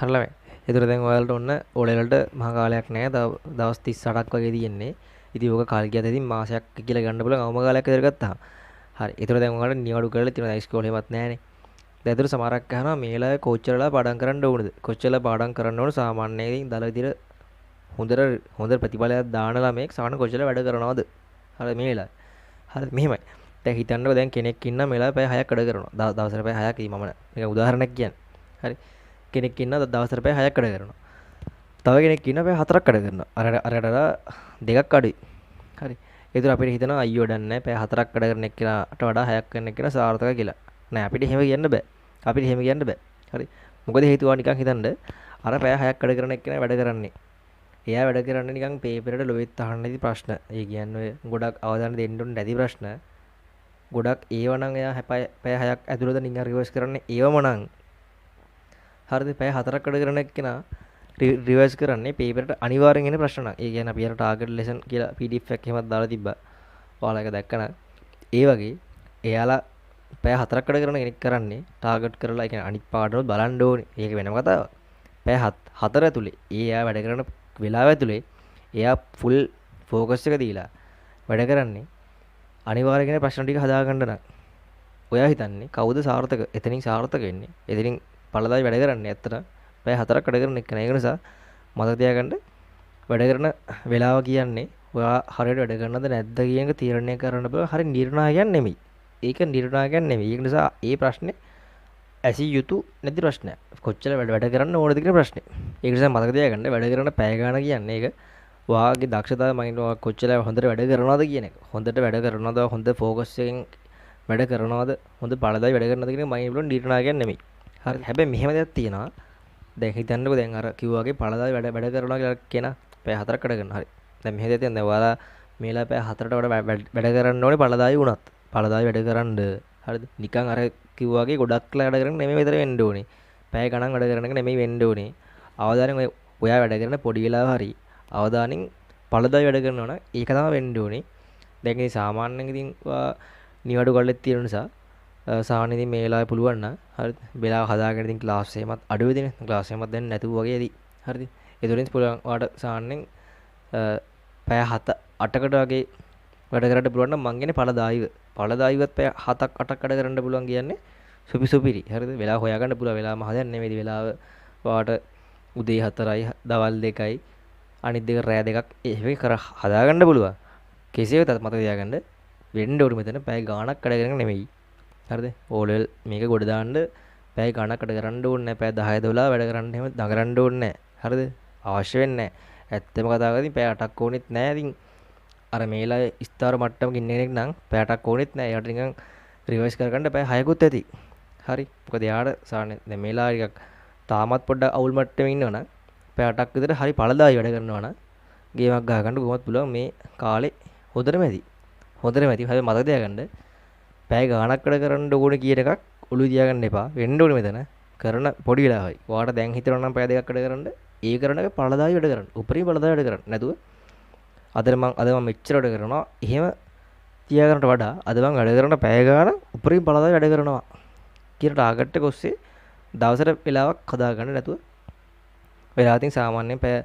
හරිලා මේ. ඒතර දැන් ඔයාලට ඔන්න ඕලෙවලට මහ කාලයක් නැහැ. දවස් 38ක් වගේ තියෙන්නේ. ඉතින් ඕක කාල් ගියත් ඉතින් මාසයක් කියලා ගන්න පුළුවන් අවම කාලයක් විතර ගත්තාම. හරි. ඒතර දැන් ඔයාලට නියවඩු කරලා තියෙනවා. ඉස්කෝලේ එහෙමත් නැහනේ. දැන් ඒතර සමහරක් අහනවා මේලා කොච්චරලා පාඩම් කරන්න ඕනද? කොච්චරලා පාඩම් කරන්න ඕන සාමාන්‍යයෙන් ඉතින් දල විදියට හොඳ ප්‍රතිඵලයක් දාන ළමයෙක් සාමාන්‍ය කොච්චර වැඩ කරනවද? හරි මේලා. හරි මෙහෙමයි. දැන් හිතන්නකෝ දැන් කෙනෙක් ඉන්නා මේලා පැය 6ක් වැඩ කරනවා. දවසට පැය 6ක් මම නිකන් උදාහරණයක් කියන්නේ. හරි. කෙනෙක් ඉන්නවා දවසට පැය 6ක් වැඩ කරනවා. තව කෙනෙක් ඉන්නවා පැය 4ක් වැඩ කරනවා. අරට දෙකක් අඩුයි. හරි. ඒතර අපිට හිතනවා අයියෝ දන්නේ පැය 4ක් වැඩ කරන එක්කනට වඩා 6ක් කරන එක්කන සාර්ථකයි කියලා. නෑ අපිට එහෙම කියන්න බෑ. අපිට එහෙම කියන්න බෑ. හරි. මොකද හේතුව නිකන් හිතන්න අර පැය 6ක් වැඩ කරන එක්කන වැඩ කරන්නේ. එයා වැඩ කරන්නේ නිකන් පේපරයට ලොවෙත් අහන්න නැති ප්‍රශ්න. ඒ කියන්නේ ගොඩක් අවධානය දෙන්න ඕනේ නැති ප්‍රශ්න. ගොඩක් ඒව නම් එයා පැය 6ක් ඇතුළත නිකන් රිවර්ස් කරන්නේ ඒවම නම්. හරිද? පැය 4ක් වැඩ කරන එක්කෙනා රිවර්ස් කරන්නේ පේපරට අනිවාර්යෙන් එන ප්‍රශ්න නම්. ඒ කියන්නේ අපි අර ටාගට් ලෙසන් කියලා PDF එකක් එහෙමත් දාලා තිබ්බා. ඔයාලා ඒක දැක්කනම් ඒ වගේ එයාලා පැය 4ක් වැඩ කරන කෙනෙක් කරන්නේ ටාගට් කරලා ඒ කියන්නේ අනිත් පාඩම බලන්න ඕනේ. ඒක වෙනම කතාවක්. පැය 4 ඇතුලේ එයා වැඩ කරන වෙලාව ඇතුලේ එයා ෆුල් ફોකස් එක දීලා වැඩ කරන්නේ අනිවාර්යයෙන් ප්‍රශ්න ටික හදාගන්න නම්. ඔයා හිතන්නේ කවුද සාර්ථක? එතනින් සාර්ථක වෙන්නේ. එතනින් පළදායි වැඩ කරන්නේ ඇත්තට පැය 4ක් වැඩ කරන එක නේ. ඒක නිසා මතක තියාගන්න වැඩ කරන වෙලාව කියන්නේ ඔයා හරියට වැඩ කරනවද නැද්ද කියන එක තීරණය කරන්න බෑ. හරි නිර්ණායකයක් නෙමෙයි. ඒක නිර්ණායකයක් නෙමෙයි. ඒක නිසා ඒ ප්‍රශ්නේ ඇසිය යුතු නැති ප්‍රශ්නයක්. කොච්චර වැඩ කරන්න ඕනද කියන ප්‍රශ්නේ. ඒක නිසා මතක තියාගන්න වැඩ කරන පැය ගාන කියන්නේ ඒක ඔයාගේ දක්ෂතාවය මයින් ඔයා කොච්චර හොඳට වැඩ කරනවද කියන එක. හොඳට වැඩ කරනවද හොඳ ફોකස් එකෙන් වැඩ කරනවද හොඳ පළදායි වැඩ කරනවද කියන එක මයින් වල නිර්ණායකයක් නෙමෙයි. හරි. හැබැයි මෙහෙම දෙයක් තියෙනවා. දැන් හිතන්නකෝ දැන් අර කිව්වා වගේ පළදායි වැඩ කරනවා කියලා කෙනා පැය 4ක් වැඩ කරනවා. හරි. දැන් මෙහෙ දෙයක් තියෙනවා. දැන් ඔයාලා මේලා පැය 4ට වැඩ කරන්න ඕනේ පළදායි වුණත්. පළදායි වැඩ කරන්න. හරිද? නිකන් අර කිව්වා වගේ ගොඩක්ලා වැඩ කරන්න නෙමෙයි විතර වෙන්න ඕනේ. පැය ගණන් වැඩ කරන එක නෙමෙයි වෙන්න ඕනේ. අවදානෙන් ඔයා වැඩ කරන පොඩි වෙලාව හරි අවදානෙන් පළදායි වැඩ කරනවා නම් ඒක තමයි වෙන්න ඕනේ. දැන් ඉතින් සාමාන්‍යයෙන් ඉතින් නිවඩු කරලත් තියෙන නිසා සාමාන්‍යයෙන් ඉතින් මේ වෙලාවේ පුළුවන් නම් හරිද? වෙලාව හදාගෙන ඉතින් ක්ලාස් එකමත් අඩු වෙදිනේ. ක්ලාස් එකමත් දැන් නැතුව වගේ ඇති. හරිද? ඒතරින් පුළුවන් ඔයාලට සාමාන්‍යයෙන් පැය 7-8කට වගේ වැඩ කරන්න පුළුවන් නම් මං කියන්නේ පළදායිව. පළදායිවත් පැය 7ක් 8ක් වැඩ කරන්න පුළුවන් කියන්නේ සුපිරි. හරිද? වෙලාව හොයාගන්න පුළුවන්. වෙලාව මහදයක් නෙමෙයි. වෙලාව ඔයාලට උදේ 4යි, දවල් 2යි, අනිත් දෙක රෑ 2ක් එහෙම කර හදාගන්න පුළුවන්. කෙසේ වෙතත් මතක තියාගන්න වෙන්න ඕනේ මෙතන පැය ගාණක් වැඩ කරගෙන නෙමෙයි. හරිද? ඕලෙවල් මේක ගොඩ දාන්න පැය ගාණක් වැඩ කරන්න ඕනේ නැහැ. පැය 10 12 වැඩ කරන්න එහෙම දඟලන්න ඕනේ නැහැ. හරිද? අවශ්‍ය වෙන්නේ නැහැ. ඇත්තම කතාව කරද්දී පැය 8ක් ඕනෙත් නැහැ. ඉතින් අර මේලා ස්ථාර මට්ටමක ඉන්න කෙනෙක් නම් පැය 8ක් ඕනෙත් නැහැ. එයාට නිකන් රිවයිස් කරගන්න පැය 6කුත් ඇති. හරි. මොකද එයාට සාමාන්‍ය දැන් මේලා ටිකක් තාමත් පොඩ්ඩක් අවුල් මට්ටමේ ඉන්නවනම් පැය 8ක් විතර හරි පළදායි වැඩ කරනවා නම් ගේමක් ගහ ගන්න කොහොමද පුළුවන් මේ කාලේ හොඳටම ඇති. හැබැයි මතක තියාගන්න පැය ගාණක් වැඩ කරන්න ඕනේ කියන එකක් ඔළුවේ තියාගන්න එපා. වෙන්න ඕනේ මෙතන. කරන පොඩි වෙලාවයි. ඔයාට දැන් හිතනවා නම් පැය දෙකක් වැඩ කරන්න ඒ කරන එක පළදායි වැඩ කරන්න. උපරිම පළදායි වැඩ කරන්න. නැතුව අද මම මෙච්චර වැඩ කරනවා. එහෙම තියාගන්නට වඩා අද මම වැඩ කරන පැය ගාණ උපරිම පළදායි වැඩ කරනවා කියන ටාගට් එක ඔස්සේ දවසට වෙලාවක් හදාගන්න නැතුව වෙලාවකින් සාමාන්‍යයෙන් පැය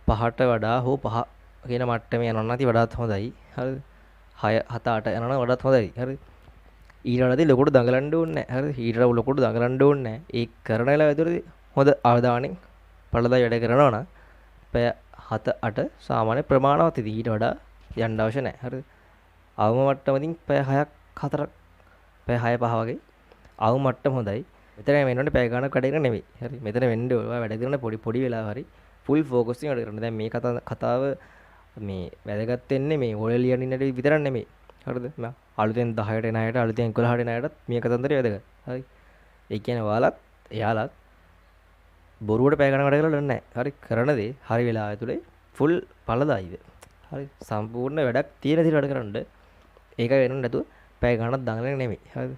5ට වඩා හෝ 5 කියන මට්ටමේ යනවා නැති වඩාත් හොඳයි. හරිද? 6 7 8 යනවා නම් වඩාත් හොඳයි. හරිද? ඊට වඩා ලොකුට දඟලන්න ඕනේ නැහැ. හරිද? ඊට වඩා ලොකුට දඟලන්න ඕනේ නැහැ. ඒ කරන වෙලාව ඇතුළතදී හොඳ අවධානයෙන් පළදායි වැඩ කරනවා නම් පැය 7 8 සාමාන්‍ය ප්‍රමාණවත් ඉතින් ඊට වඩා යන්න අවශ්‍ය නැහැ. හරිද? අවම මට්ටමකින් පැය 6ක් 4ක් පැය 6 5 වගේ අවම මට්ටම හොඳයි. මෙතන වෙනකොට පැය ගාණක් වැඩ කරන නෙමෙයි. හරි. මෙතන වෙන්නේ ඔය වැඩ කරන පොඩි වෙලාව හරි ෆුල් ફોකස් එකෙන් වැඩ කරන්න. දැන් මේ කතාව මේ වැදගත් වෙන්නේ මේ ඔය ලියන ඉන්නට විතරක් නෙමෙයි. හරිද? මම අලුතෙන් 10ට එන අයට අලුතෙන් 11ට එන අයටත් මේ කතන්දරය වැදගත්. හරි. ඒ කියන්නේ එයාලත් බොරුවට පැය ගණන් වැඩ කරලා නැහැ. හරි. කරන දේ හරි වෙලාව ඇතුලේ ෆුල් පළදායිද. හරි. සම්පූර්ණ වැඩක් තියෙන විදිහට වැඩ කරන්න. ඒක වෙනුනේ නැතුව පැය ගණනක් දඟලන්නේ නෙමෙයි. හරිද?